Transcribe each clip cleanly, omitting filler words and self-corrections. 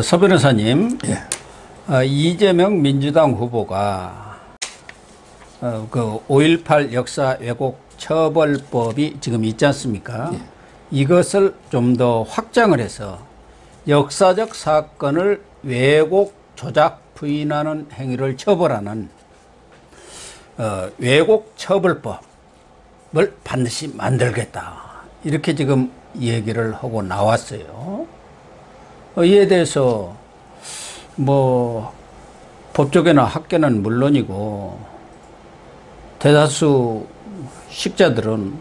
서 변호사님, 예. 이재명 민주당 후보가 그 5.18 역사 왜곡 처벌법이 지금 있지 않습니까? 예. 이것을 좀 더 확장을 해서 역사적 사건을 왜곡, 조작, 부인하는 행위를 처벌하는 왜곡 처벌법을 반드시 만들겠다. 이렇게 지금 얘기를 하고 나왔어요. 이에 대해서 뭐 법조계나 학계는 물론이고 대다수 식자들은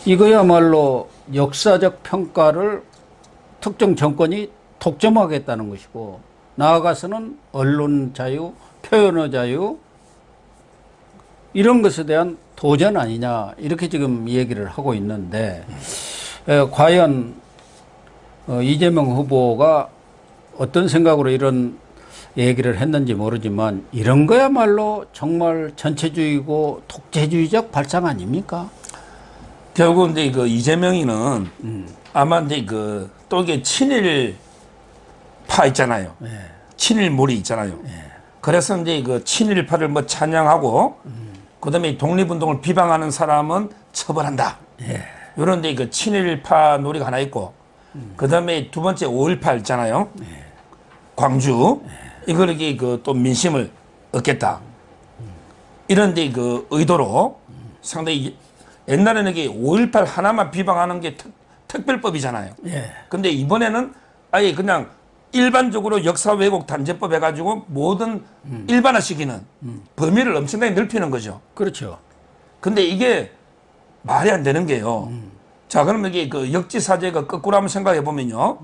이거야말로 역사적 평가를 특정 정권이 독점하겠다는 것이고, 나아가서는 언론 자유, 표현의 자유, 이런 것에 대한 도전 아니냐, 이렇게 지금 얘기를 하고 있는데, 과연 이재명 후보가 어떤 생각으로 이런 얘기를 했는지 모르지만, 이런 거야말로 정말 전체주의고 독재주의적 발상 아닙니까? 결국 이제 그 이재명이는 아마 이제 그 또 이게 친일파 있잖아요. 예. 친일몰이 있잖아요. 예. 그래서 이제 그 친일파를 뭐 찬양하고 그다음에 독립운동을 비방하는 사람은 처벌한다. 예. 이런 이제 그 친일파 놀이가 하나 있고, 그다음에 두 번째 5.18 있잖아요. 광주. 이걸 이게 그 또 민심을 얻겠다. 이런 이제 그 의도로 상당히 옛날에는 이게 5.18 하나만 비방하는 게 특별법이잖아요. 예. 근데 이번에는 아예 그냥 일반적으로 역사 왜곡 단죄법 해가지고 모든 일반화시키는 범위를 엄청나게 넓히는 거죠. 그렇죠. 근데 이게 말이 안 되는 게요. 자, 그러면 이게 그 역지사지가 거꾸로 한번 생각해 보면요.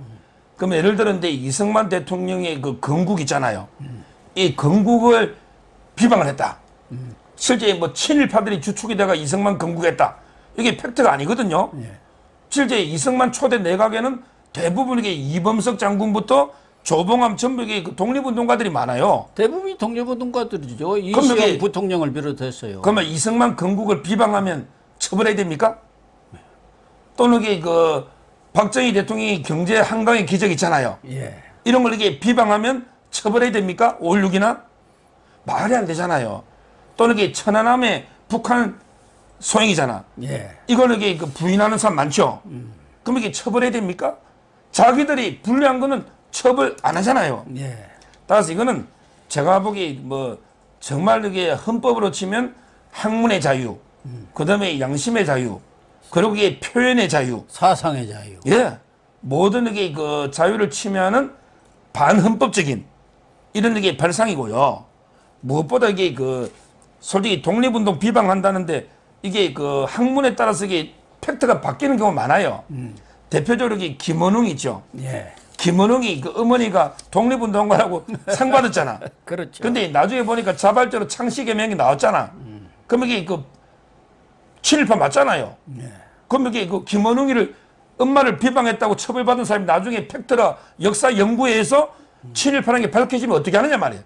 그럼 예를 들어 이제 이승만 대통령의 그 건국 있잖아요. 이 건국을 비방을 했다. 실제 뭐 친일파들이 주축이 돼가 이승만 건국했다. 이게 팩트가 아니거든요. 예. 실제 이승만 초대 내각에는 대부분 이게 이범석 장군부터 조봉암 전부 이게 그 독립운동가들이 많아요. 대부분이 독립운동가들이죠. 그럼 이시영 여기- 부통령을 비롯했어요. 그러면 이승만 건국을 비방하면 처벌해야 됩니까? 또는 이게 그 박정희 대통령이 경제 한강의 기적 있잖아요. 예. 이런 걸 이게 비방하면 처벌해야 됩니까? 5.16이나? 말이 안 되잖아요. 또는 이게 천안함의 북한 소행이잖아. 예. 이걸 이게 그 부인하는 사람 많죠. 그럼 이게 처벌해야 됩니까? 자기들이 불리한 거는 처벌 안 하잖아요. 예. 따라서 이거는 제가 보기 뭐 정말 이게 헌법으로 치면 학문의 자유, 그다음에 양심의 자유, 그리고 이게 표현의 자유, 사상의 자유. 예, 모든 이게 그 자유를 침해하는 반헌법적인 이런 게 발상이고요. 무엇보다 이게 그 솔직히 독립운동 비방한다는데 이게 그 학문에 따라서 이게 팩트가 바뀌는 경우가 많아요. 대표적으로 이게 김원웅 있죠. 예. 김원웅이 그 어머니가 독립운동가라고 상 받았잖아. 그렇죠. 근데 나중에 보니까 자발적으로 창씨개명이 나왔잖아. 그럼 이게 그 친일파 맞잖아요. 예. 그럼 이게 그 김원웅이를 엄마를 비방했다고 처벌받은 사람이 나중에 팩트라 역사 연구회에서 친일파라는 게 밝혀지면 어떻게 하느냐 말이에요.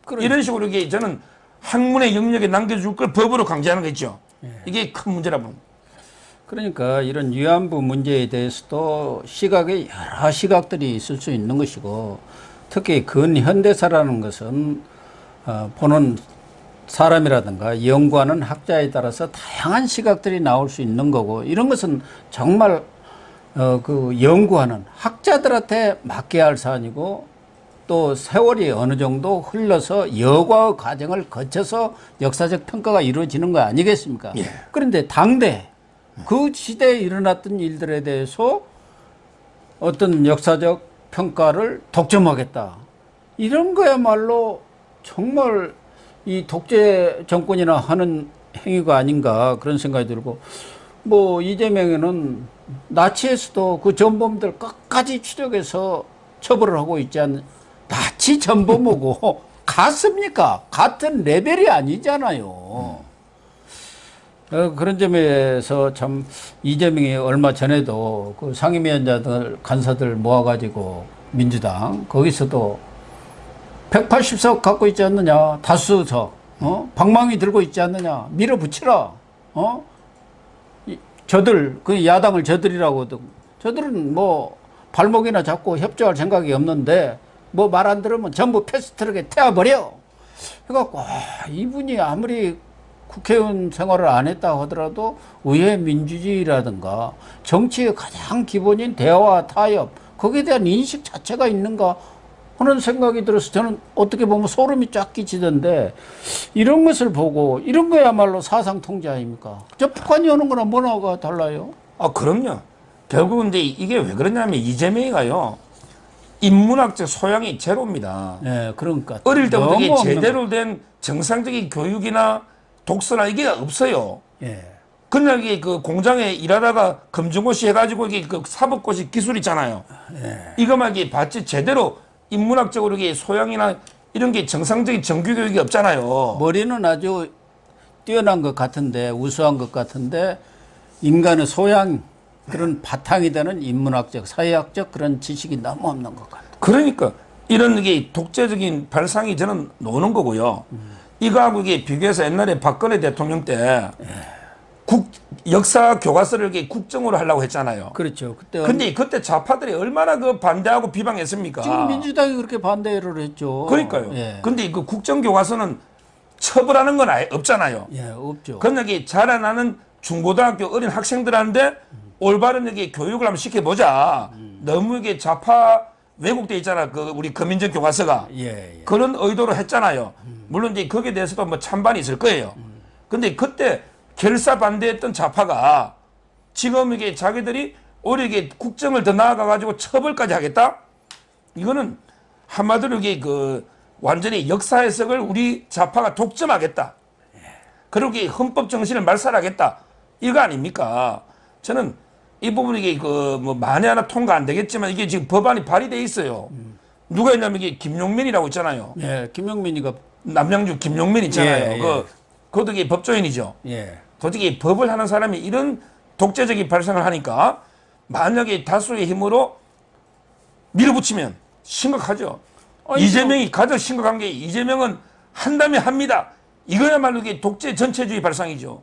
그러니까. 이런 식으로 이게 저는 학문의 영역에 남겨줄 걸 법으로 강제하는 거 있죠. 이게 큰 문제라 봅니다. 그러니까 이런 위안부 문제에 대해서도 시각에 여러 시각들이 있을 수 있는 것이고, 특히 근현대사라는 것은 보는 사람이라든가 연구하는 학자에 따라서 다양한 시각들이 나올 수 있는 거고, 이런 것은 정말 그 연구하는 학자들한테 맡겨야 할 사안이고, 또 세월이 어느 정도 흘러서 여과의 과정을 거쳐서 역사적 평가가 이루어지는 거 아니겠습니까? 예. 그런데 당대 그 시대에 일어났던 일들에 대해서 어떤 역사적 평가를 독점하겠다, 이런 거야말로 정말 이 독재 정권이나 하는 행위가 아닌가, 그런 생각이 들고, 뭐 이재명에는 나치에서도 그 전범들 끝까지 추적해서 처벌을 하고 있지 않는, 나치 전범하고 같습니까? 같은 레벨이 아니잖아요. 그런 점에서 참 이재명이 얼마 전에도 그 상임위원장들 간사들 모아가지고 민주당 거기서도 180석 갖고 있지 않느냐, 다수석, 방망이 들고 있지 않느냐, 밀어붙이라, 저들 그 야당을 저들이라고, 저들은 뭐 발목이나 잡고 협조할 생각이 없는데 뭐 말 안 들으면 전부 패스트트랙에 태워버려. 그래갖고 이분이 아무리 국회의원 생활을 안 했다 하더라도 의회 민주주의라든가 정치의 가장 기본인 대화와 타협, 거기에 대한 인식 자체가 있는가 하는 생각이 들어서 저는 어떻게 보면 소름이 쫙 끼치던데, 이런 것을 보고 이런 거야말로 사상 통제 아닙니까? 저 북한이 오는 거랑 뭐가 달라요? 아, 그럼요. 결국은 근데 이게 왜 그러냐면 이재명이가요, 인문학적 소양이 제로입니다. 네, 그러니까 어릴 때부터 이게 너무 제대로 된 정상적인 교육이나 독서나 이게 없어요. 예. 그냥 이게 그 공장에 일하다가 검정고시 해가지고 이게 그 사법고시 기술 있잖아요. 이거만 이게 봤지 제대로 인문학적으로 이게 소양이나 이런 게 정상적인 정규교육이 없잖아요. 머리는 아주 뛰어난 것 같은데, 우수한 것 같은데, 인간의 소양, 그런 바탕이 되는 인문학적, 사회학적 그런 지식이 너무 없는 것 같아요. 그러니까 이런 게 독재적인 발상이 저는 노는 거고요. 이거하고 이게 비교해서 옛날에 박근혜 대통령 때 역사 교과서를 이렇게 국정으로 하려고 했잖아요. 그렇죠. 근데 그때 좌파들이 얼마나 그 반대하고 비방했습니까? 지금 민주당이 그렇게 반대를 했죠. 그러니까요. 예. 근데 그 국정 교과서는 처벌하는 건 아예 없잖아요. 예, 없죠. 그냥 여기 자라나는 중고등학교 어린 학생들한테 올바른 여기 교육을 한번 시켜보자. 너무 이게 좌파 왜곡돼 있잖아. 그 우리 검인정 교과서가. 예, 예. 그런 의도로 했잖아요. 물론 이제 거기에 대해서도 뭐 찬반이 있을 거예요. 근데 그때 결사 반대했던 좌파가 지금 이게 자기들이 오히려 이게 국정을 더 나아가가지고 처벌까지 하겠다? 이거는 한마디로 이게 그 완전히 역사 해석을 우리 좌파가 독점하겠다. 그리고 이 헌법 정신을 말살하겠다. 이거 아닙니까? 저는 이 부분이 이게 그 뭐 만에 하나 통과 안 되겠지만 이게 지금 법안이 발의돼 있어요. 누가 있냐면 이게 김용민이라고 있잖아요. 예, 김용민이가 남양주 김용민 있잖아요. 예, 예. 그것도 이게 법조인이죠. 예. 솔직히 법을 하는 사람이 이런 독재적인 발상을 하니까 만약에 다수의 힘으로 밀어붙이면 심각하죠. 이재명이 가장 심각한 게 이재명은 한다면 합니다. 이거야말로 이게 독재 전체주의 발상이죠.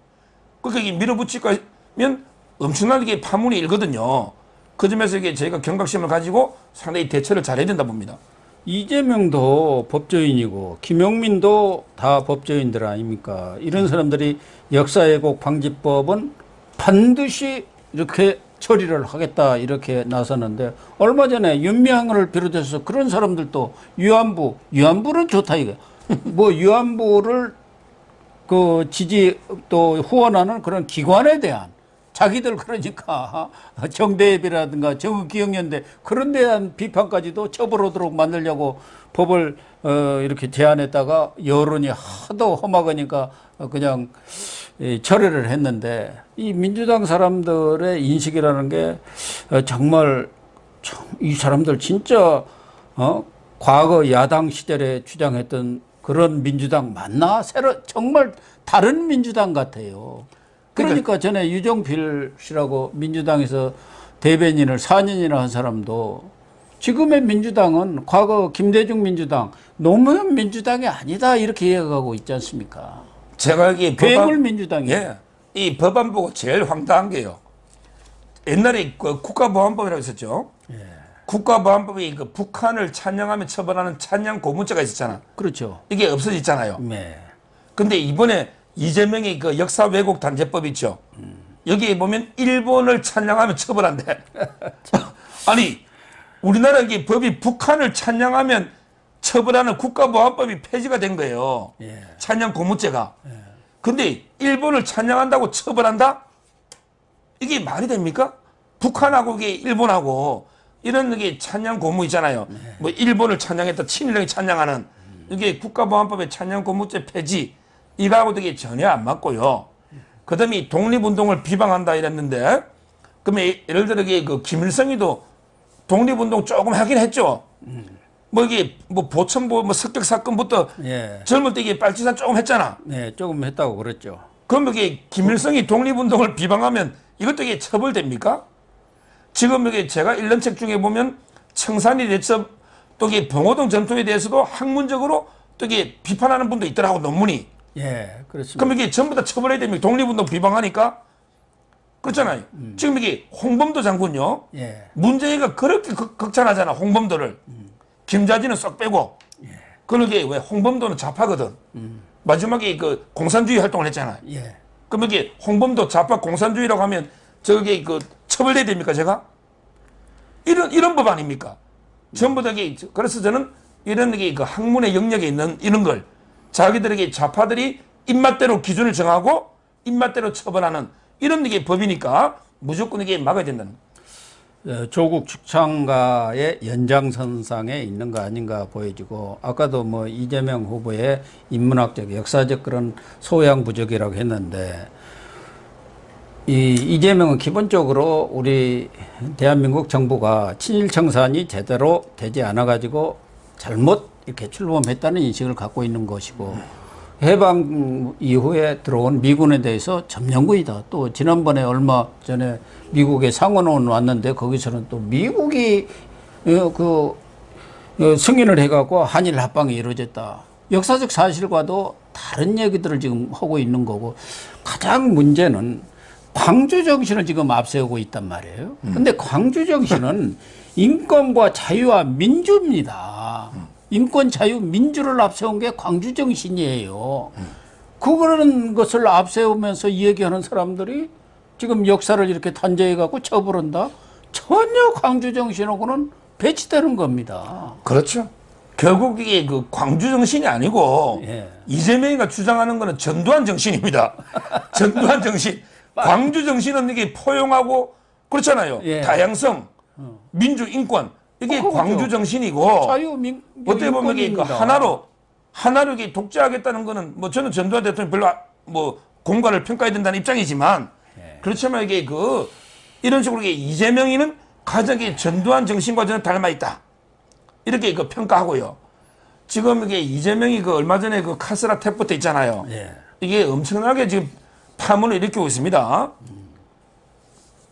그렇게 밀어붙일 거면 엄청나게 파문이 일거든요. 그 점에서 이게 저희가 경각심을 가지고 상당히 대처를 잘해야 된다 봅니다. 이재명도 법조인이고 김용민도 다 법조인들 아닙니까? 이런 사람들이 역사왜곡 방지법은 반드시 이렇게 처리를 하겠다 이렇게 나서는데, 얼마 전에 윤미향을 비롯해서 그런 사람들도 위안부는 좋다 이거. 뭐 위안부를 그 지지 또 후원하는 그런 기관에 대한 자기들 그러니까 정대협이라든가 정의기억연대 그런 데 대한 비판까지도 처벌하도록 만들려고 법을 이렇게 제안했다가 여론이 하도 험악하니까 그냥 철회를 했는데, 이 민주당 사람들의 인식이라는 게 정말 이 사람들 진짜 과거 야당 시절에 주장했던 그런 민주당 맞나? 새로 정말 다른 민주당 같아요. 그러니까 전에 유정필 씨라고 민주당에서 대변인을 4년이나 한 사람도 지금의 민주당은 과거 김대중 민주당, 노무현 민주당이 아니다 이렇게 이야기하고 있지 않습니까? 제가 여기 괴물 민주당이에요. 예, 이 법안 보고 제일 황당한 게요. 옛날에 그 국가보안법이라고 있었죠. 국가보안법이 그 북한을 찬양하며 처벌하는 찬양 고문죄가 있었잖아. 그렇죠. 이게 없어졌잖아요. 네. 근데 이번에 이재명이 그 역사 왜곡 단죄법 있죠. 여기에 보면 일본을 찬양하며 처벌한대. 아니, 우리나라 이게 법이 북한을 찬양하면 처벌하는 국가보안법이 폐지가 된 거예요. 예. 찬양 고무죄가. 근데 일본을 찬양한다고 처벌한다? 이게 말이 됩니까? 북한하고 이게 일본하고 이런 게 찬양 고무 있잖아요. 뭐 일본을 찬양했다, 친일을 찬양하는 이게 국가보안법의 찬양 고무죄 폐지 이거하고도 이게 전혀 안 맞고요. 그다음에 독립운동을 비방한다 이랬는데, 그러면 예를 들어 이게 그 김일성이도 독립운동 조금 하긴 했죠. 뭐 이게 뭐 보천보 뭐 습격 사건부터 예. 젊을 때 이게 빨치산 조금 했잖아. 네, 조금 했다고 그랬죠. 그럼 이게 김일성이 독립운동을 비방하면 이것도 이게 처벌됩니까? 지금 이게 제가 읽는 책 중에 보면 청산리 대첩 또 이게 봉오동 전투에 대해서도 학문적으로 또 이게 비판하는 분도 있더라고, 논문이. 예, 그렇습니다. 그럼 이게 전부 다 처벌해야 됩니까? 독립운동 비방하니까? 그렇잖아요. 지금 이게 홍범도 장군요. 예. 문재인가 그렇게 극찬하잖아. 홍범도를. 김자진은 쏙 빼고. 그러게 왜 홍범도는 좌파거든. 마지막에 그 공산주의 활동을 했잖아요. 예. 그럼 이게 홍범도 좌파 공산주의라고 하면 저게 그 처벌돼야 됩니까 제가? 이런 법 아닙니까? 전부 다 이게 그래서 저는 이런 게 그 학문의 영역에 있는 이런 걸 자기들에게 좌파들이 입맛대로 기준을 정하고 입맛대로 처벌하는 이런 게 법이니까 무조건 이게 막아야 된다는 거예요. 조국 축창가의 연장선상에 있는 거 아닌가 보여지고 아까도 뭐 이재명 후보의 인문학적 역사적 그런 소양 부족이라고 했는데 이재명은 기본적으로 우리 대한민국 정부가 친일 청산이 제대로 되지 않아 가지고 잘못 이렇게 출범했다는 인식을 갖고 있는 것이고 해방 이후에 들어온 미군에 대해서 점령군이다. 또 지난번에 얼마 전에 미국의 상원의원 왔는데 거기서는 또 미국이 승인을 해갖고 한일 합방이 이루어졌다. 역사적 사실과도 다른 얘기들을 지금 하고 있는 거고 가장 문제는 광주 정신을 지금 앞세우고 있단 말이에요. 근데 광주 정신은 인권과 자유와 민주입니다. 인권, 자유, 민주를 앞세운 게 광주 정신이에요. 그런 것을 앞세우면서 얘기하는 사람들이 지금 역사를 이렇게 단죄해갖고 처벌한다? 전혀 광주 정신하고는 배치되는 겁니다. 그렇죠. 결국 이게 그 광주 정신이 아니고 예. 이재명이가 주장하는 거는 전두환 정신입니다. 전두환 정신. 광주 정신은 이게 포용하고 그렇잖아요. 예. 다양성, 민주, 인권 이게 그거죠. 광주 정신이고 자유, 어떻게 보면 이게 그 인권입니다. 하나로 이게 독재하겠다는 거는 뭐 저는 전두환 대통령 별로 뭐 공과를 평가해야 된다는 입장이지만 그렇지만 이게 그 이런 식으로 이게 이재명이는 가장 전두환 정신과 저는 닮아 있다 이렇게 그 평가하고요. 지금 이게 이재명이 그 얼마 전에 그 카스라 탭부터 있잖아요. 예. 이게 엄청나게 지금 파문을 일으키고 있습니다.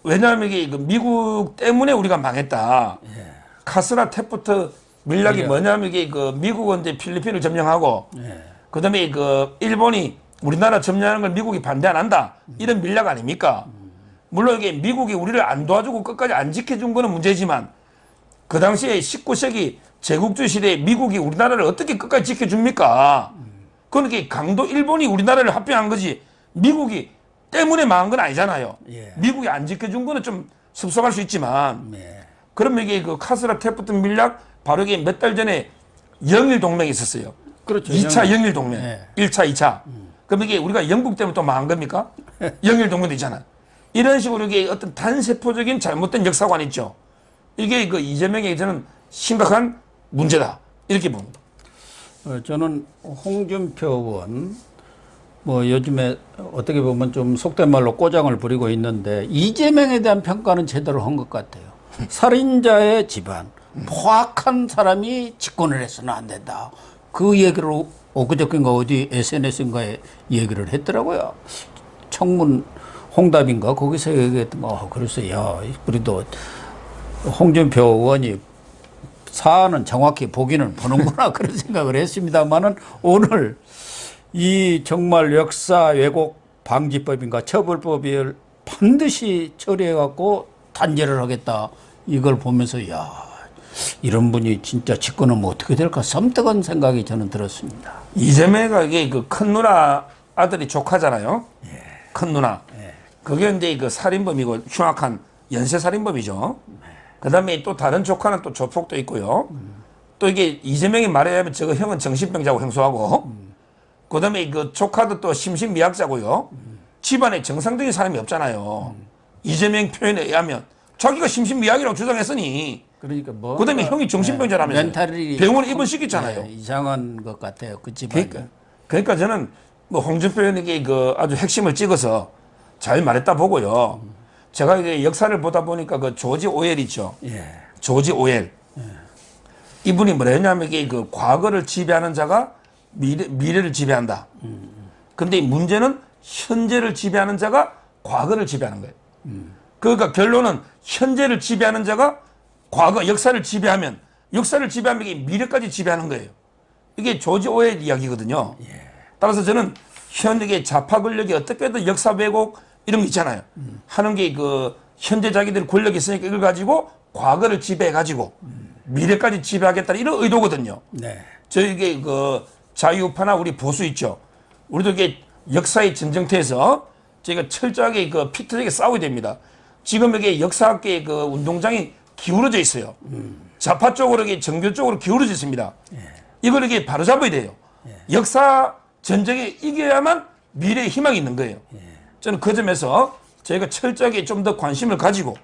왜냐하면 이게 그 미국 때문에 우리가 망했다. 예. 카스라 탭부터 밀락이 뭐냐면 이게 그 미국은 이제 필리핀을 점령하고 예. 그다음에 그 일본이 우리나라 점령하는 걸 미국이 반대 안 한다. 이런 밀락 아닙니까? 물론 이게 미국이 우리를 안 도와주고 끝까지 안 지켜준 거는 문제지만 그 당시에 19세기 제국주의 시대에 미국이 우리나라를 어떻게 끝까지 지켜줍니까? 그건 이게 강도 일본이 우리나라를 합병한 거지 미국이 때문에 망한 건 아니잖아요. 예. 미국이 안 지켜준 거는 좀 섭섭할 수 있지만 예. 그러면 이게 그 카스라 탭부터 밀락 바로 이게 몇 달 전에 영일 동맹이 있었어요. 그렇죠. 2차 영일 동맹. 예. 1차, 2차. 그럼 이게 우리가 영국 때문에 또 망한 겁니까? 영일 동맹도 있잖아. 이런 식으로 이게 어떤 단세포적인 잘못된 역사관 있죠. 이게 그 이재명의 저는 심각한 문제다. 이렇게 봅니다. 저는 홍준표 의원 뭐 요즘에 어떻게 보면 좀 속된 말로 꼬장을 부리고 있는데 이재명에 대한 평가는 제대로 한 것 같아요. 살인자의 집안, 포악한 사람이 집권을 해서는 안 된다. 그 얘기를 엊그저께인가 어디 SNS인가에 얘기를 했더라고요. 청문 홍답인가 거기서 얘기했던 거. 그래서 야 우리도 홍준표 의원이 사안은 정확히 보기는 보는구나 그런 생각을 했습니다만은 오늘 이 정말 역사 왜곡 방지법인가 처벌법을 반드시 처리해 갖고 단죄를 하겠다 이걸 보면서 야 이런 분이 진짜 집권하면 어떻게 될까 섬뜩한 생각이 저는 들었습니다. 이재명이가 이게 그 큰 누나 아들이 조카잖아요. 예. 큰 누나. 예. 그게 이제 그 살인범이고 흉악한 연쇄 살인범이죠. 그다음에 또 다른 조카는 또 조폭도 있고요. 또 이게 이재명이 말에 의하면 저거 형은 정신병자고 형소하고 그다음에 그 조카도 또 심신미약자고요. 집안에 정상적인 사람이 없잖아요. 이재명 표현에 의하면 자기가 심신미약이라고 주장했으니 그러니까 뭐 그다음에 형이 정신병자라면서 멘탈이 병원에 입원시켰잖아요. 네, 이상한 것 같아요. 그 집안이. 그러니까 저는 뭐 홍준표 의원에게 그 아주 핵심을 찍어서 잘 말했다 보고요. 제가 이게 역사를 보다 보니까 그 조지 오웰 있죠. 예. 조지 오웰. 이분이 뭐랬냐면 이게 그 과거를 지배하는 자가 미래를 지배한다. 근데 문제는 현재를 지배하는 자가 과거를 지배하는 거예요. 그러니까 결론은 현재를 지배하는 자가 과거 역사를 지배하면 이게 미래까지 지배하는 거예요. 이게 조지 오웰 이야기거든요. 따라서 저는 현역의 좌파 권력이 어떻게든 역사 왜곡 이런 거 있잖아요. 하는 게 그 현재 자기들 권력이 있으니까 이걸 가지고 과거를 지배해 가지고 미래까지 지배하겠다는 이런 의도거든요. 네. 저희게 그 자유파나 우리 보수 있죠. 우리도 이게 역사의 전쟁터에서 저희가 철저하게 그 피터되게 싸워야 됩니다. 지금 이게 역사학계의 그 운동장이 기울어져 있어요. 좌파 쪽으로 이게 정교 쪽으로 기울어져 있습니다. 이걸 이게 바로잡아야 돼요. 역사 전쟁에 이겨야만 미래의 희망이 있는 거예요. 저는 그 점에서 저희가 철저하게 좀 더 관심을 가지고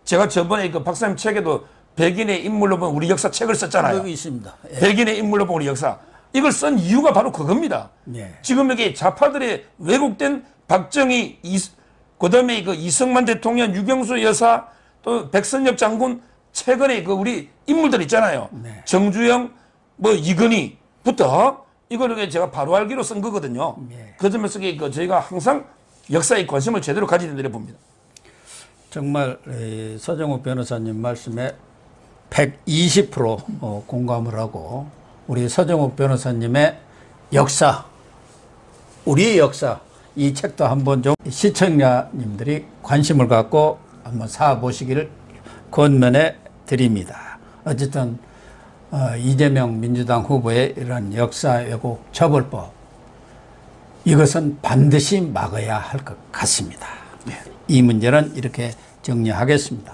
제가 저번에 그 박사님 책에도 백인의 인물로 본 우리 역사 책을 썼잖아요. 여기 있습니다. 예. 백인의 인물로 본 우리 역사. 이걸 쓴 이유가 바로 그겁니다. 예. 지금 이게 좌파들의 왜곡된 박정희, 그다음에 그 이승만 대통령, 유경수 여사, 또 백선엽 장군 최근에 그 우리 인물들 있잖아요. 네. 정주영, 뭐 이건희부터 이거를 제가 바로 알기로 쓴 거거든요. 예. 그 점에서 그 저희가 항상 역사에 관심을 제대로 가지는 데를 봅니다. 정말 서정욱 변호사님 말씀에 120% 공감을 하고 우리 서정욱 변호사님의 역사, 우리의 역사 이 책도 한번 좀 시청자님들이 관심을 갖고 한번 사보시기를 권면해 드립니다. 어쨌든 이재명 민주당 후보의 이런 역사 왜곡 처벌법 이것은 반드시 막아야 할 것 같습니다. 이 문제는 이렇게 정리하겠습니다.